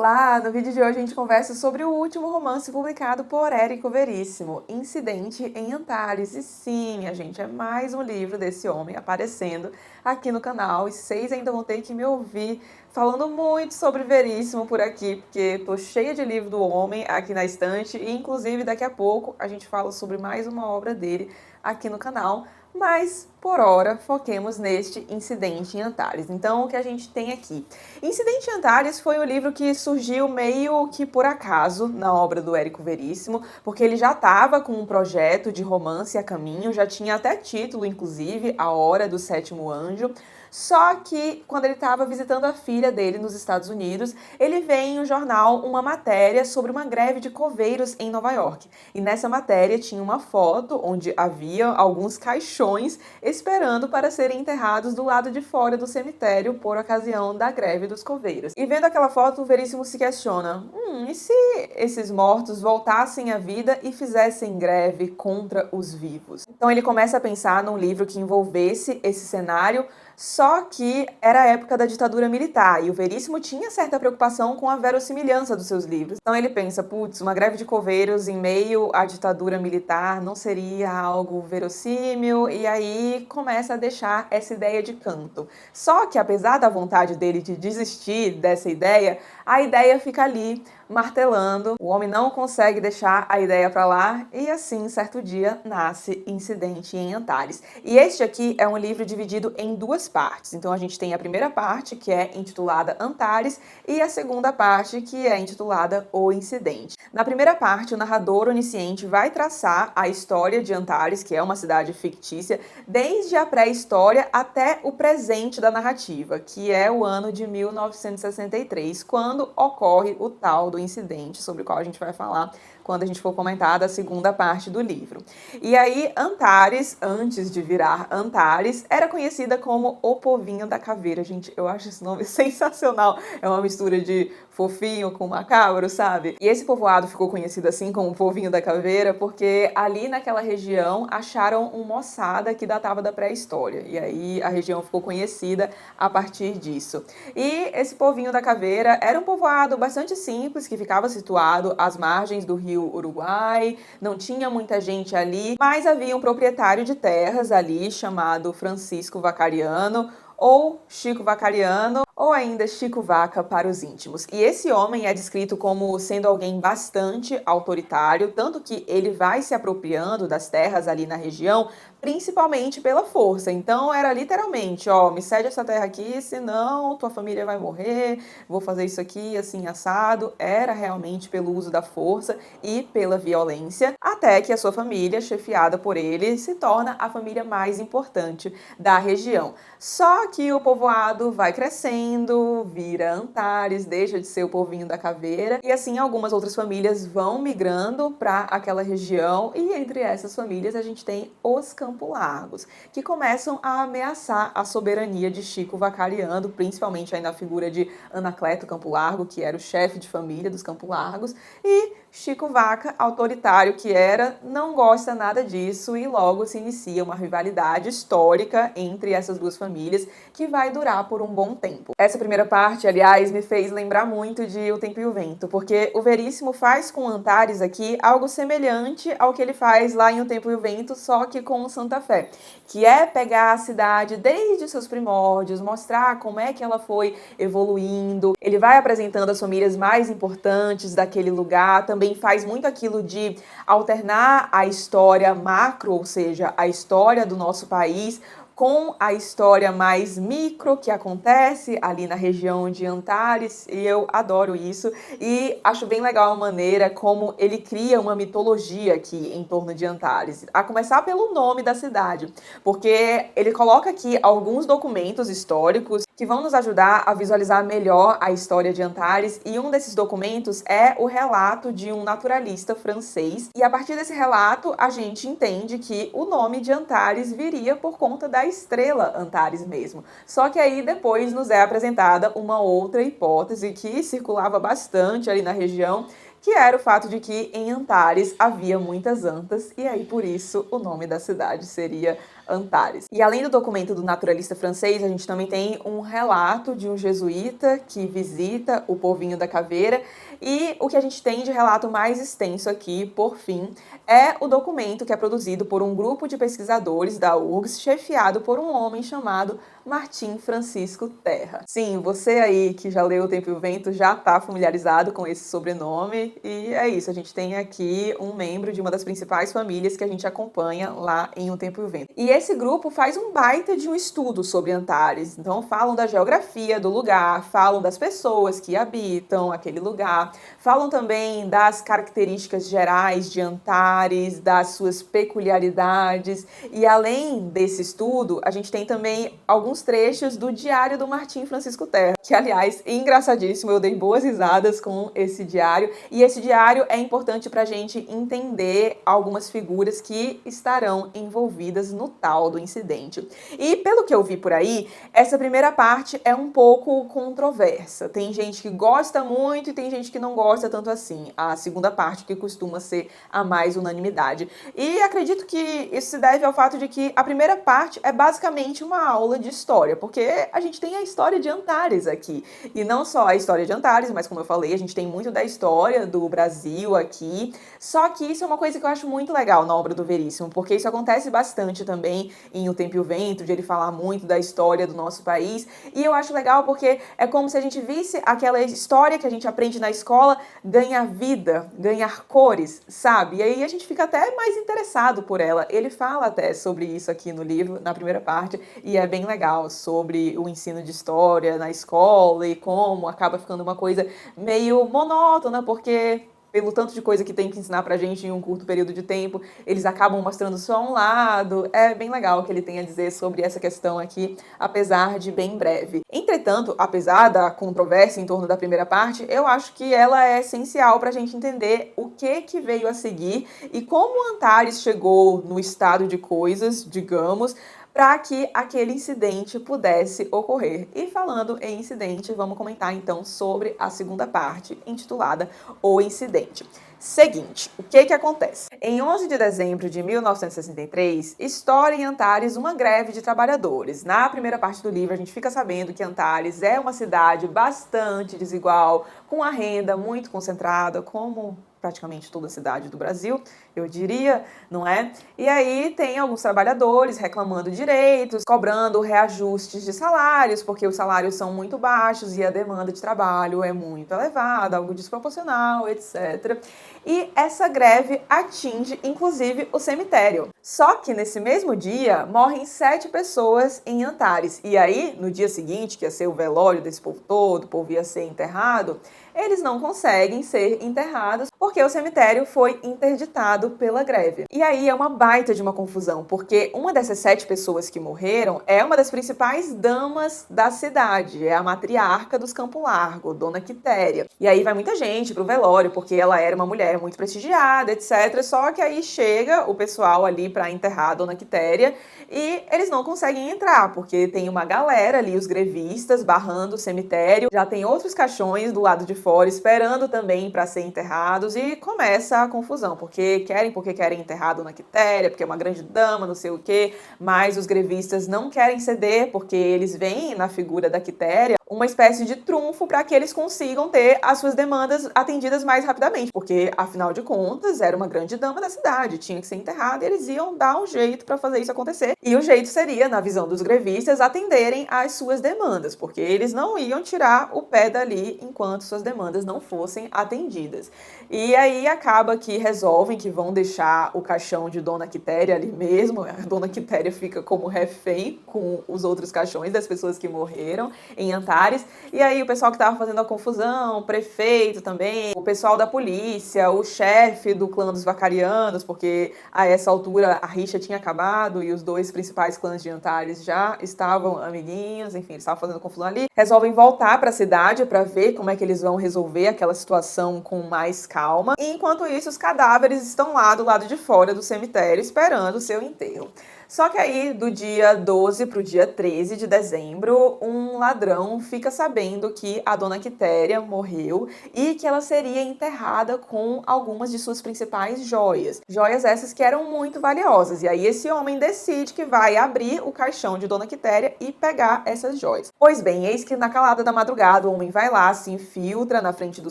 Olá! No vídeo de hoje a gente conversa sobre o último romance publicado por Érico Veríssimo, Incidente em Antares. E sim, minha gente, é mais um livro desse homem aparecendo aqui no canal. E vocês ainda vão ter que me ouvir falando muito sobre Veríssimo por aqui, porque tô cheia de livro do homem aqui na estante. E inclusive daqui a pouco a gente fala sobre mais uma obra dele aqui no canal. Mas, por hora, foquemos neste Incidente em Antares. Então, o que a gente tem aqui? Incidente em Antares foi um livro que surgiu meio que por acaso na obra do Érico Veríssimo, porque ele já estava com um projeto de romance a caminho, já tinha até título, inclusive, A Hora do Sétimo Anjo. Só que, quando ele estava visitando a filha dele nos Estados Unidos, ele vê em um jornal uma matéria sobre uma greve de coveiros em Nova York. E nessa matéria tinha uma foto onde havia alguns caixões esperando para serem enterrados do lado de fora do cemitério por ocasião da greve dos coveiros. E vendo aquela foto, o Veríssimo se questiona: e se esses mortos voltassem à vida e fizessem greve contra os vivos? Então ele começa a pensar num livro que envolvesse esse cenário, só que era a época da ditadura militar e o Veríssimo tinha certa preocupação com a verossimilhança dos seus livros. Então ele pensa, putz, uma greve de coveiros em meio à ditadura militar não seria algo verossímil, e aí começa a deixar essa ideia de canto. Só que apesar da vontade dele de desistir dessa ideia, a ideia fica ali martelando, o homem não consegue deixar a ideia para lá e assim, certo dia, nasce Incidente em Antares. E este aqui é um livro dividido em duas partes. Então a gente tem a primeira parte, que é intitulada Antares, e a segunda parte, que é intitulada O Incidente. Na primeira parte, o narrador onisciente vai traçar a história de Antares, que é uma cidade fictícia, desde a pré-história até o presente da narrativa, que é o ano de 1963, quando ocorre o tal do incidente, sobre o qual a gente vai falar quando a gente for comentar da segunda parte do livro. E aí, Antares, antes de virar Antares, era conhecida como o Povinho da Caveira. Gente, eu acho esse nome sensacional. É uma mistura de fofinho com macabro, sabe? E esse povoado ficou conhecido assim como o Povinho da Caveira porque ali naquela região acharam uma ossada que datava da pré-história. E aí a região ficou conhecida a partir disso. E esse Povinho da Caveira era um povoado bastante simples, que ficava situado às margens do rio Uruguai, não tinha muita gente ali, mas havia um proprietário de terras ali chamado Francisco Vacariano, ou Chico Vacariano, ou ainda Chico Vaca para os íntimos. E esse homem é descrito como sendo alguém bastante autoritário, tanto que ele vai se apropriando das terras ali na região, principalmente pela força. Então era literalmente, ó, me cede essa terra aqui, senão tua família vai morrer, vou fazer isso aqui, assim, assado. Era realmente pelo uso da força e pela violência, até que a sua família, chefiada por ele, se torna a família mais importante da região. Só que o povoado vai crescendo, vira Antares, deixa de ser o Povinho da Caveira, e assim algumas outras famílias vão migrando para aquela região, e entre essas famílias a gente tem os Campo Largos, que começam a ameaçar a soberania de Chico Vacariano, principalmente aí na figura de Anacleto Campo Largo, que era o chefe de família dos Campo Largos, e Chico Vaca, autoritário que era, não gosta nada disso e logo se inicia uma rivalidade histórica entre essas duas famílias que vai durar por um bom tempo. Essa primeira parte, aliás, me fez lembrar muito de O Tempo e o Vento, porque o Veríssimo faz com Antares aqui algo semelhante ao que ele faz lá em O Tempo e o Vento, só que com Santa Fé, que é pegar a cidade desde seus primórdios, mostrar como é que ela foi evoluindo. Ele vai apresentando as famílias mais importantes daquele lugar, também faz muito aquilo de alternar a história macro, ou seja, a história do nosso país, com a história mais micro que acontece ali na região de Antares, e eu adoro isso, e acho bem legal a maneira como ele cria uma mitologia aqui em torno de Antares, a começar pelo nome da cidade, porque ele coloca aqui alguns documentos históricos que vão nos ajudar a visualizar melhor a história de Antares, e um desses documentos é o relato de um naturalista francês, e a partir desse relato a gente entende que o nome de Antares viria por conta da estrela Antares mesmo. Só que aí depois nos é apresentada uma outra hipótese que circulava bastante ali na região, que era o fato de que em Antares havia muitas antas, e aí por isso o nome da cidade seria Antares. E além do documento do naturalista francês, a gente também tem um relato de um jesuíta que visita o Povinho da Caveira, e o que a gente tem de relato mais extenso aqui, por fim, é o documento que é produzido por um grupo de pesquisadores da URGS, chefiado por um homem chamado Martim Francisco Terra. Sim, você aí que já leu O Tempo e o Vento já está familiarizado com esse sobrenome, e é isso, a gente tem aqui um membro de uma das principais famílias que a gente acompanha lá em O Tempo e o Vento. E esse grupo faz um baita de um estudo sobre Antares, então falam da geografia do lugar, falam das pessoas que habitam aquele lugar, falam também das características gerais de Antares, das suas peculiaridades, e além desse estudo, a gente tem também alguns trechos do Diário do Martim Francisco Terra, que, aliás, é engraçadíssimo, eu dei boas risadas com esse diário, e esse diário é importante para a gente entender algumas figuras que estarão envolvidas no tal do incidente. E, pelo que eu vi por aí, essa primeira parte é um pouco controversa. Tem gente que gosta muito e tem gente que não gosta tanto assim. A segunda parte que costuma ser a mais unanimidade. E acredito que isso se deve ao fato de que a primeira parte é basicamente uma aula de história, porque a gente tem a história de Antares aqui. E não só a história de Antares, mas como eu falei, a gente tem muito da história do Brasil aqui. Só que isso é uma coisa que eu acho muito legal na obra do Veríssimo, porque isso acontece bastante também em O Tempo e o Vento, de ele falar muito da história do nosso país. E eu acho legal porque é como se a gente visse aquela história que a gente aprende na escola ganhar vida, ganhar cores, sabe? E aí a gente fica até mais interessado por ela. Ele fala até sobre isso aqui no livro, na primeira parte, e é bem legal, sobre o ensino de história na escola e como acaba ficando uma coisa meio monótona, porque pelo tanto de coisa que tem que ensinar pra gente em um curto período de tempo, eles acabam mostrando só um lado. É bem legal o que ele tem a dizer sobre essa questão aqui, apesar de bem breve. Entretanto, apesar da controvérsia em torno da primeira parte, eu acho que ela é essencial pra gente entender o que veio a seguir e como Antares chegou no estado de coisas, digamos, para que aquele incidente pudesse ocorrer. E falando em incidente, vamos comentar então sobre a segunda parte, intitulada O Incidente. Seguinte, o que acontece? Em 11 de dezembro de 1963, estoura em Antares uma greve de trabalhadores. Na primeira parte do livro, a gente fica sabendo que Antares é uma cidade bastante desigual, com a renda muito concentrada, como praticamente toda a cidade do Brasil, eu diria, não é? E aí tem alguns trabalhadores reclamando direitos, cobrando reajustes de salários, porque os salários são muito baixos e a demanda de trabalho é muito elevada, algo desproporcional, etc. E essa greve atinge, inclusive, o cemitério. Só que nesse mesmo dia, morrem 7 pessoas em Antares. E aí, no dia seguinte, que ia ser o velório desse povo todo, o povo ia ser enterrado, eles não conseguem ser enterrados porque o cemitério foi interditado pela greve. E aí é uma baita de uma confusão, porque uma dessas 7 pessoas que morreram é uma das principais damas da cidade, é a matriarca dos Campo Largo, Dona Quitéria. E aí vai muita gente pro velório, porque ela era uma mulher muito prestigiada, etc. Só que aí chega o pessoal ali para enterrar a Dona Quitéria e eles não conseguem entrar, porque tem uma galera ali, os grevistas, barrando o cemitério, já tem outros caixões do lado de fora esperando também para ser enterrados e começa a confusão, porque querem enterrar a Dona Quitéria, porque é uma grande dama, não sei o quê, mas os grevistas não querem ceder, porque eles veem na figura da Quitéria uma espécie de trunfo para que eles consigam ter as suas demandas atendidas mais rapidamente, porque, afinal de contas, era uma grande dama da cidade, tinha que ser enterrada e eles iam dar um jeito para fazer isso acontecer. E o jeito seria, na visão dos grevistas, atenderem às suas demandas, porque eles não iam tirar o pé dali enquanto suas demandas não fossem atendidas. E aí acaba que resolvem que vão deixar o caixão de Dona Quitéria ali mesmo, a Dona Quitéria fica como refém com os outros caixões das pessoas que morreram em Antares. E aí o pessoal que estava fazendo a confusão, o prefeito também, o pessoal da polícia, o chefe do clã dos Vacarianos, porque a essa altura a rixa tinha acabado e os 2 principais clãs de Antares já estavam amiguinhos, enfim, eles estavam fazendo confusão ali, resolvem voltar para a cidade para ver como é que eles vão resolver aquela situação com mais calma. E enquanto isso, os cadáveres estão lá do lado de fora do cemitério esperando o seu enterro. Só que aí, do dia 12 para o dia 13 de dezembro, um ladrão fica sabendo que a dona Quitéria morreu e que ela seria enterrada com algumas de suas principais joias. Joias essas que eram muito valiosas. E aí esse homem decide que vai abrir o caixão de dona Quitéria e pegar essas joias. Pois bem, eis que na calada da madrugada o homem vai lá, se infiltra na frente do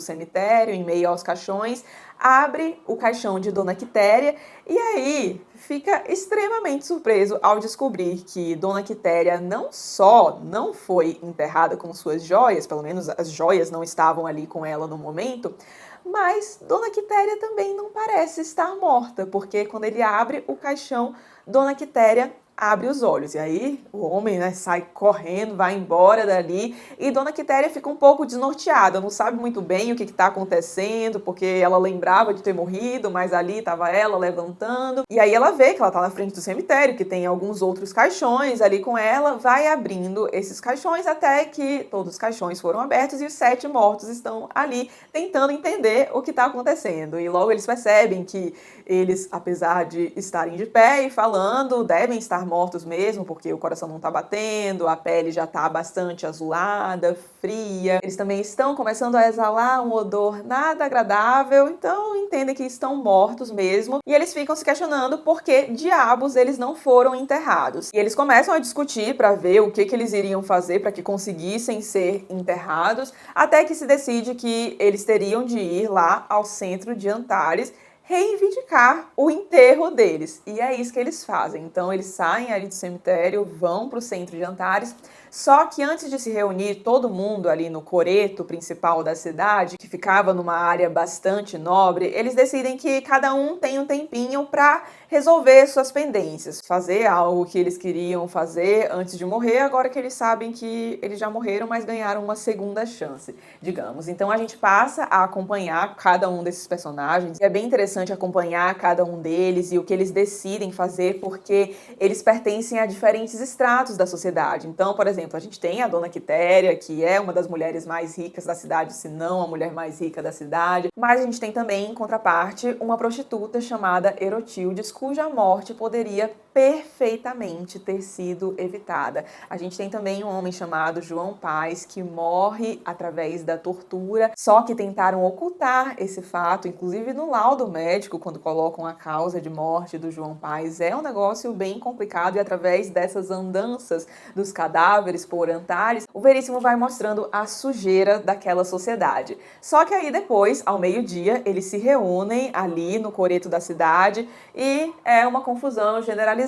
cemitério, em meio aos caixões, abre o caixão de dona Quitéria e aí fica extremamente surpreso ao descobrir que dona Quitéria não só não foi enterrada com suas joias, pelo menos as joias não estavam ali com ela no momento, mas dona Quitéria também não parece estar morta, porque quando ele abre o caixão, dona Quitéria abre os olhos. E aí o homem, né, sai correndo, vai embora dali e dona Quitéria fica um pouco desnorteada, não sabe muito bem o que está acontecendo, porque ela lembrava de ter morrido, mas ali estava ela levantando. E aí ela vê que ela está na frente do cemitério, que tem alguns outros caixões ali com ela, vai abrindo esses caixões até que todos os caixões foram abertos e os 7 mortos estão ali tentando entender o que está acontecendo. E logo eles percebem que eles, apesar de estarem de pé e falando, devem estar mortos mesmo, porque o coração não tá batendo, a pele já tá bastante azulada, fria. Eles também estão começando a exalar um odor nada agradável, então entendem que estão mortos mesmo. E eles ficam se questionando por que diabos eles não foram enterrados. E eles começam a discutir para ver o que eles iriam fazer para que conseguissem ser enterrados, até que se decide que eles teriam de ir lá ao centro de Antares reivindicar o enterro deles. E é isso que eles fazem. Então eles saem ali do cemitério, vão para o centro de Antares, só que antes de se reunir todo mundo ali no coreto principal da cidade, que ficava numa área bastante nobre, eles decidem que cada um tem um tempinho para resolver suas pendências, fazer algo que eles queriam fazer antes de morrer, agora que eles sabem que eles já morreram, mas ganharam uma segunda chance, digamos. Então a gente passa a acompanhar cada um desses personagens, e é bem interessante acompanhar cada um deles e o que eles decidem fazer, porque eles pertencem a diferentes estratos da sociedade. Então, por exemplo, a gente tem a dona Quitéria, que é uma das mulheres mais ricas da cidade, se não a mulher mais rica da cidade, mas a gente tem também, em contraparte, uma prostituta chamada Erotildes, cuja morte poderia perfeitamente ter sido evitada. A gente tem também um homem chamado João Paz, que morre através da tortura, só que tentaram ocultar esse fato, inclusive no laudo médico, quando colocam a causa de morte do João Paz, é um negócio bem complicado, e através dessas andanças dos cadáveres por Antares, o Veríssimo vai mostrando a sujeira daquela sociedade. Só que aí depois, ao meio-dia, eles se reúnem ali no coreto da cidade e é uma confusão generalizada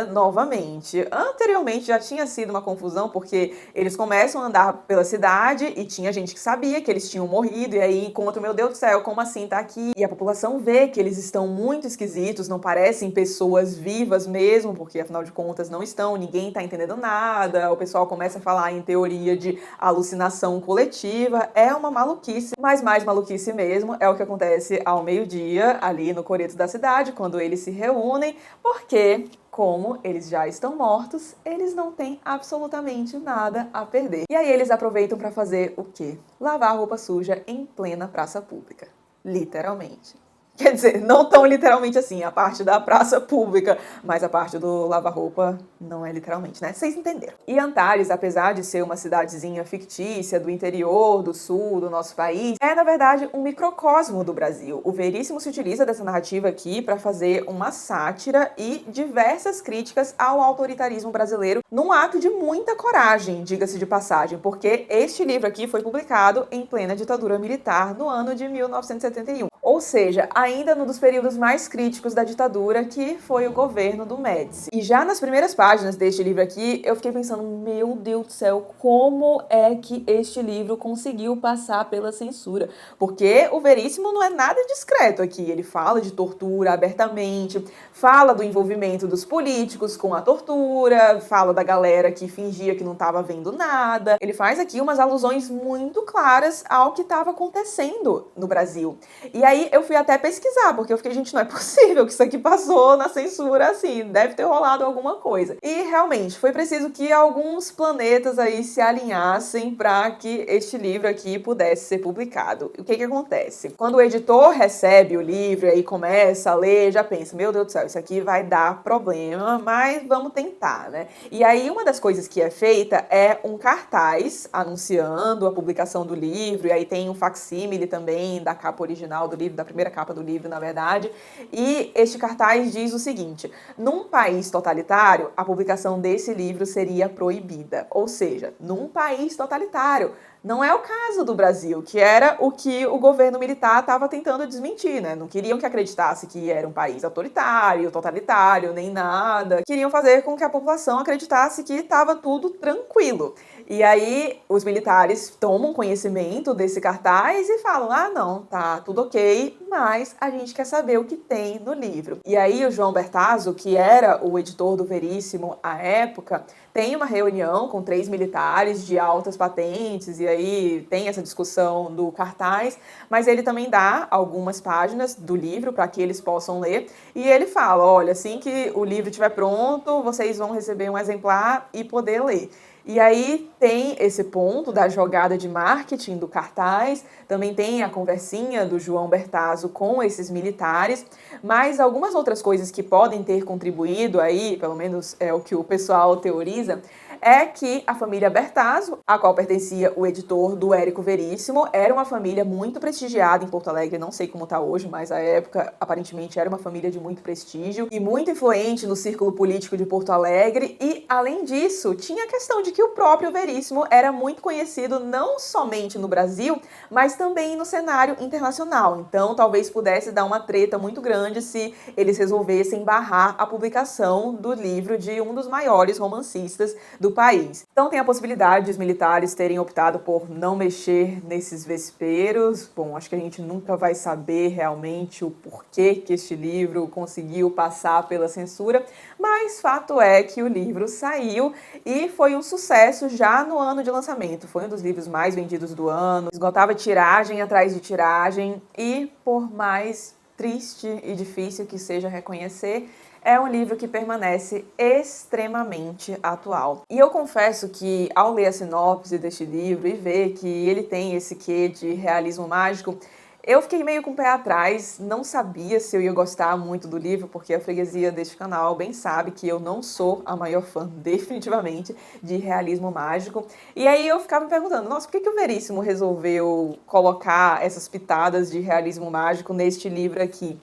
novamente. Anteriormente já tinha sido uma confusão, porque eles começam a andar pela cidade e tinha gente que sabia que eles tinham morrido, e aí encontram, meu Deus do céu, como assim tá aqui? E a população vê que eles estão muito esquisitos, não parecem pessoas vivas mesmo, porque afinal de contas não estão, ninguém tá entendendo nada, o pessoal começa a falar em teoria de alucinação coletiva, é uma maluquice, mas mais maluquice mesmo é o que acontece ao meio-dia, ali no coreto da cidade, quando eles se reúnem, porque como eles já estão mortos, eles não têm absolutamente nada a perder. E aí eles aproveitam para fazer o quê? Lavar roupa suja em plena praça pública. Literalmente. Quer dizer, não tão literalmente assim, a parte da praça pública, mas a parte do lava-roupa não é literalmente, né? Vocês entenderam. E Antares, apesar de ser uma cidadezinha fictícia do interior, do sul do nosso país, é, na verdade, um microcosmo do Brasil. O Veríssimo se utiliza dessa narrativa aqui para fazer uma sátira e diversas críticas ao autoritarismo brasileiro, num ato de muita coragem, diga-se de passagem, porque este livro aqui foi publicado em plena ditadura militar no ano de 1971. Ou seja, ainda num dos períodos mais críticos da ditadura, que foi o governo do Médici. E já nas primeiras páginas deste livro aqui, eu fiquei pensando, meu Deus do céu, como é que este livro conseguiu passar pela censura? Porque o Veríssimo não é nada discreto aqui, ele fala de tortura abertamente, fala do envolvimento dos políticos com a tortura, fala da galera que fingia que não estava vendo nada. Ele faz aqui umas alusões muito claras ao que estava acontecendo no Brasil. E aí aí eu fui até pesquisar, porque eu fiquei, gente, não é possível que isso aqui passou na censura assim, deve ter rolado alguma coisa. E realmente, foi preciso que alguns planetas aí se alinhassem para que este livro aqui pudesse ser publicado. O que que acontece? Quando o editor recebe o livro e aí começa a ler, já pensa, meu Deus do céu, isso aqui vai dar problema, mas vamos tentar, né? E aí uma das coisas que é feita é um cartaz anunciando a publicação do livro, e aí tem um facsímile também da capa original do livro, da primeira capa do livro, na verdade, e este cartaz diz o seguinte: num país totalitário, a publicação desse livro seria proibida. Ou seja, num país totalitário. Não é o caso do Brasil, que era o que o governo militar estava tentando desmentir, né? Não queriam que acreditasse que era um país autoritário, totalitário, nem nada. Queriam fazer com que a população acreditasse que estava tudo tranquilo. E aí os militares tomam conhecimento desse cartaz e falam: ah, não, tá tudo ok, mas a gente quer saber o que tem no livro. E aí o João Bertazzo, que era o editor do Veríssimo à época, tem uma reunião com 3 militares de altas patentes, e aí tem essa discussão do cartaz, mas ele também dá algumas páginas do livro para que eles possam ler, e ele fala: olha, assim que o livro estiver pronto, vocês vão receber um exemplar e poder ler. E aí tem esse ponto da jogada de marketing do cartaz, também tem a conversinha do João Bertazzo com esses militares, mas algumas outras coisas que podem ter contribuído aí, pelo menos é o que o pessoal teoriza, é que a família Bertazzo, a qual pertencia o editor do Érico Veríssimo, era uma família muito prestigiada em Porto Alegre, não sei como está hoje, mas à época aparentemente era uma família de muito prestígio e muito influente no círculo político de Porto Alegre, e além disso, tinha a questão de que o próprio Veríssimo era muito conhecido não somente no Brasil, mas também no cenário internacional. Então, talvez pudesse dar uma treta muito grande se eles resolvessem barrar a publicação do livro de um dos maiores romancistas do país. Então, tem a possibilidade de os militares terem optado por não mexer nesses vesperos. Bom, acho que a gente nunca vai saber realmente o porquê que este livro conseguiu passar pela censura, mas fato é que o livro saiu e foi um sucesso já no ano de lançamento. Foi um dos livros mais vendidos do ano, esgotava tiragem atrás de tiragem e, por mais triste e difícil que seja reconhecer, é um livro que permanece extremamente atual. E eu confesso que, ao ler a sinopse deste livro e ver que ele tem esse quê de realismo mágico, eu fiquei meio com o pé atrás, não sabia se eu ia gostar muito do livro, porque a freguesia deste canal bem sabe que eu não sou a maior fã, definitivamente, de realismo mágico. E aí eu ficava me perguntando, nossa, por que o Veríssimo resolveu colocar essas pitadas de realismo mágico neste livro aqui?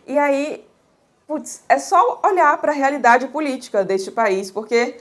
E aí, putz, é só olhar para a realidade política deste país, porque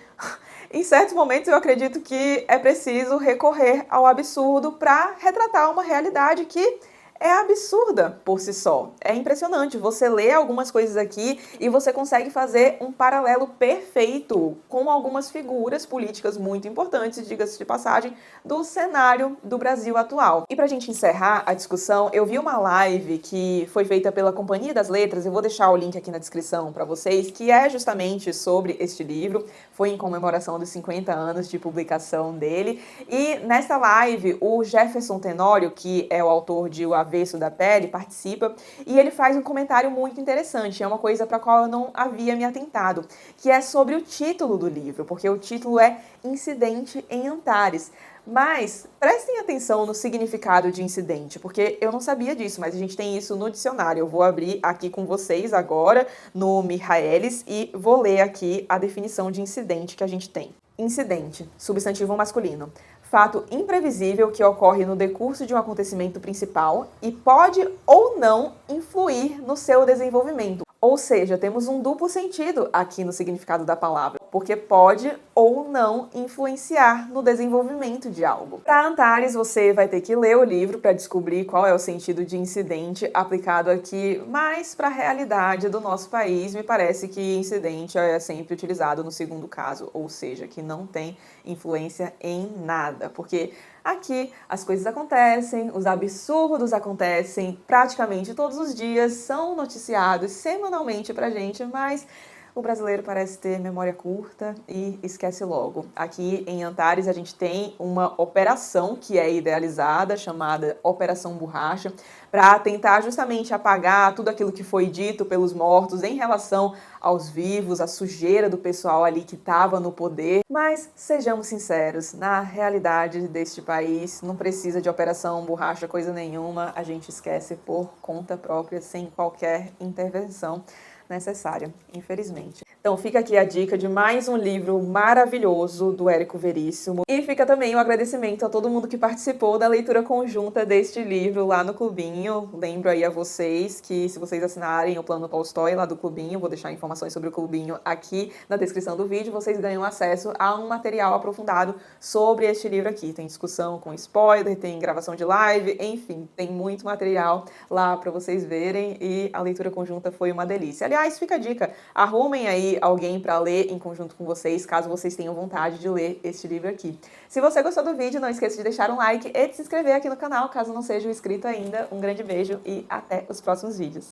em certos momentos eu acredito que é preciso recorrer ao absurdo para retratar uma realidade que é absurda por si só. É impressionante. Você lê algumas coisas aqui e você consegue fazer um paralelo perfeito com algumas figuras políticas muito importantes, diga-se de passagem, do cenário do Brasil atual. E pra gente encerrar a discussão, eu vi uma live que foi feita pela Companhia das Letras, eu vou deixar o link aqui na descrição para vocês, que é justamente sobre este livro, foi em comemoração dos 50 anos de publicação dele. E nesta live, o Jefferson Tenório, que é o autor de O Avesso da Pele, participa, e ele faz um comentário muito interessante, é uma coisa para a qual eu não havia me atentado, que é sobre o título do livro, porque o título é Incidente em Antares. Mas prestem atenção no significado de incidente, porque eu não sabia disso, mas a gente tem isso no dicionário. Eu vou abrir aqui com vocês agora no Michaelis e vou ler aqui a definição de incidente que a gente tem. Incidente, substantivo masculino. Fato imprevisível que ocorre no decurso de um acontecimento principal e pode ou não influir no seu desenvolvimento. Ou seja, temos um duplo sentido aqui no significado da palavra, porque pode ou não influenciar no desenvolvimento de algo. Para Antares, você vai ter que ler o livro para descobrir qual é o sentido de incidente aplicado aqui, mas para a realidade do nosso país, me parece que incidente é sempre utilizado no segundo caso, ou seja, que não tem influência em nada, porque aqui as coisas acontecem, os absurdos acontecem praticamente todos os dias, são noticiados semanalmente pra gente, mas o brasileiro parece ter memória curta e esquece logo. Aqui em Antares a gente tem uma operação que é idealizada, chamada Operação Borracha, para tentar justamente apagar tudo aquilo que foi dito pelos mortos em relação aos vivos, a sujeira do pessoal ali que estava no poder. Mas sejamos sinceros, na realidade deste país não precisa de Operação Borracha coisa nenhuma, a gente esquece por conta própria, sem qualquer intervenção necessária, infelizmente. Então fica aqui a dica de mais um livro maravilhoso do Érico Veríssimo. E fica também o agradecimento a todo mundo que participou da leitura conjunta deste livro lá no Clubinho. Lembro aí a vocês que se vocês assinarem o plano Tolstói lá do Clubinho, vou deixar informações sobre o Clubinho aqui na descrição do vídeo, vocês ganham acesso a um material aprofundado sobre este livro aqui. Tem discussão com spoiler, tem gravação de live, enfim, tem muito material lá para vocês verem e a leitura conjunta foi uma delícia. Aliás, fica a dica, arrumem aí alguém para ler em conjunto com vocês, caso vocês tenham vontade de ler este livro aqui. Se você gostou do vídeo, não esqueça de deixar um like e de se inscrever aqui no canal, caso não seja inscrito ainda. Um grande beijo e até os próximos vídeos.